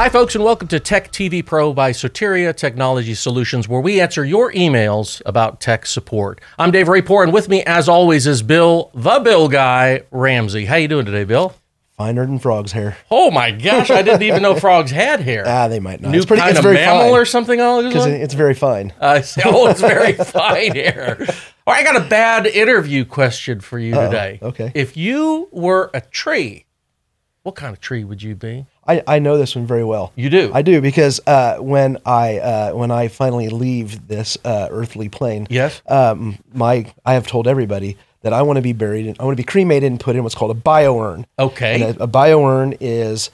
Hi, folks, and welcome to Tech TV Pro by Soteria Technology Solutions, where we answer your emails about tech support. I'm Dave Rapor, and with me, as always, is Bill, the Bill guy, Ramsey. How you doing today, Bill? Finer than frogs' hair. Oh my gosh, I didn't even know frogs had hair. They might not. New kind of mammal or something? Because it's very fine. It's very fine hair. All right, I got a bad interview question for you today. Okay. If you were a tree, what kind of tree would you be? I know this one very well. You do? I do, because when I finally leave this earthly plane, yes, I have told everybody that I want to be buried. I want to be cremated and put in what's called a biourn. Okay. And a biourn is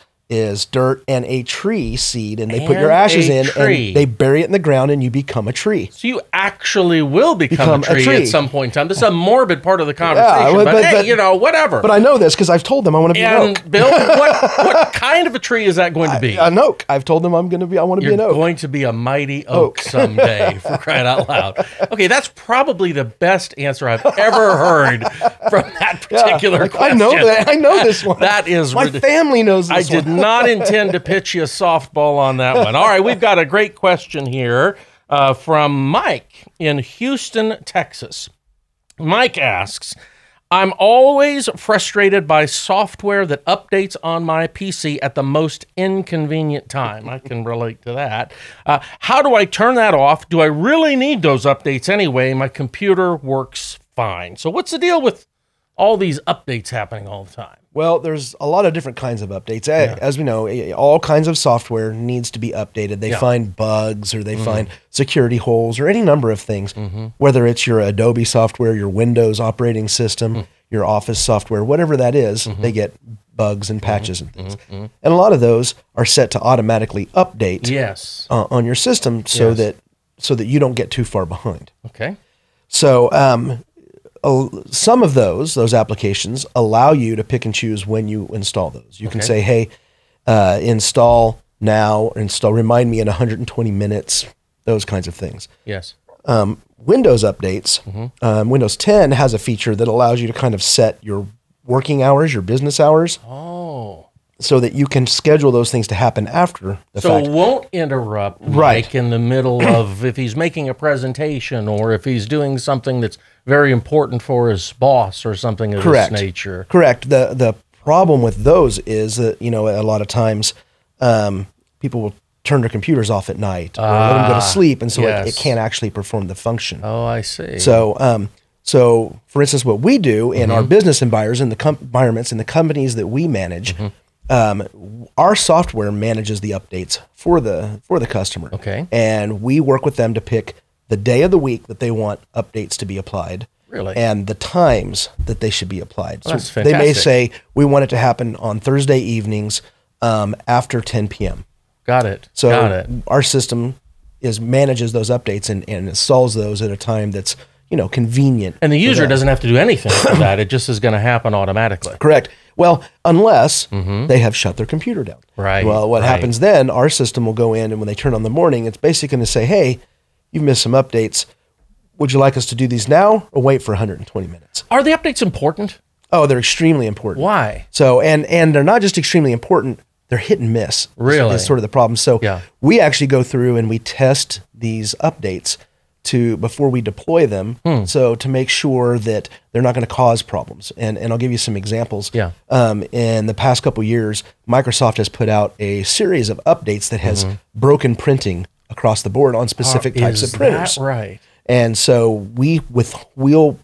dirt and a tree seed, and they put your ashes in, and they bury it in the ground, and you become a tree. So you actually will become a tree at some point in time. This is a morbid part of the conversation, but hey, you know, whatever. But I know this because I've told them I want to be an oak. Bill, what kind of a tree is that going to be? An oak. I've told them I want to be an oak. You're going to be a mighty oak someday, for crying out loud. Okay, that's probably the best answer I've ever heard from that particular question. I know that. I know this one. That is my family knows this one. I did not intend to pitch you a softball on that one. All right, we've got a great question here from Mike in Houston, Texas. Mike asks, I'm always frustrated by software that updates on my PC at the most inconvenient time. I can relate to that. How do I turn that off? Do I really need those updates anyway? My computer works fine. So what's the deal with all these updates happening all the time? Well, there's a lot of different kinds of updates. As we know, all kinds of software needs to be updated. They find bugs, or they find security holes, or any number of things, whether it's your Adobe software, your Windows operating system, your Office software, whatever that is, they get bugs and patches and things. And a lot of those are set to automatically update on your system so that you don't get too far behind. Okay. So some of those applications allow you to pick and choose when you install those. You can say, hey, install now, remind me in 120 minutes, those kinds of things. Yes. Windows updates, Windows 10 has a feature that allows you to kind of set your working hours, your business hours. So that you can schedule those things to happen after the fact. So it won't interrupt Mike in the middle of, if he's making a presentation, or if he's doing something that's very important for his boss or something of this nature. Correct. The problem with those is that, you know, a lot of times people will turn their computers off at night, or let them go to sleep, and so it can't actually perform the function. Oh, I see. So, so for instance, what we do in our business environments, in the companies that we manage, our software manages the updates for the customer. Okay. And we work with them to pick the day of the week that they want updates to be applied. Really? And the times that they should be applied. Well, so they may say, we want it to happen on Thursday evenings after 10 p.m. Got it. So our system manages those updates and installs those at a time that's, you know, convenient. And the user doesn't have to do anything for that. It just is going to happen automatically. Correct. Well, unless they have shut their computer down. Right. Well, what happens then, our system will go in, and when they turn on in the morning, it's basically going to say, hey, you've missed some updates. Would you like us to do these now, or wait for 120 minutes? Are the updates important? Oh, they're extremely important. Why? So, and they're not just extremely important, they're hit and miss. Really? Is sort of the problem. So we actually go through and we test these updates before we deploy them, so to make sure that they're not going to cause problems. And I'll give you some examples. Yeah. In the past couple of years, Microsoft has put out a series of updates that has broken printing across the board on specific types of printers. Is that right? And so we'll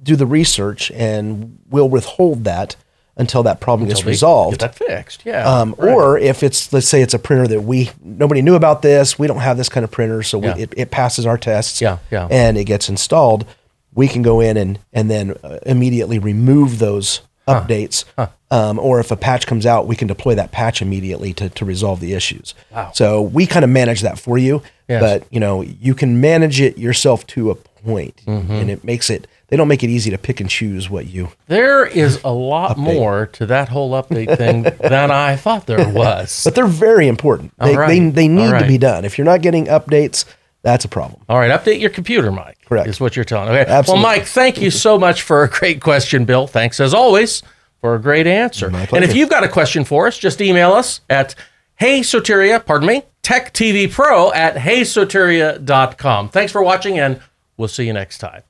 do the research, and we'll withhold that until that problem gets resolved. Get that fixed, or if it's, let's say it's a printer that nobody knew about this, we don't have this kind of printer, so it passes our tests, and it gets installed, we can go in and then immediately remove those updates, or if a patch comes out, we can deploy that patch immediately to resolve the issues. Wow. So we kind of manage that for you, but you know, you can manage it yourself to a point, and it makes it, they don't make it easy to pick and choose what you There is a lot more to that whole update thing than I thought there was. But they're very important. They need to be done. If you're not getting updates, that's a problem. All right, update your computer, Mike. Correct. Is what you're telling. Okay. Absolutely. Well, Mike, thank you so much for a great question, Bill. Thanks, as always, for a great answer. And if you've got a question for us, just email us at TechTVPro at heysoteria.com. Thanks for watching, and we'll see you next time.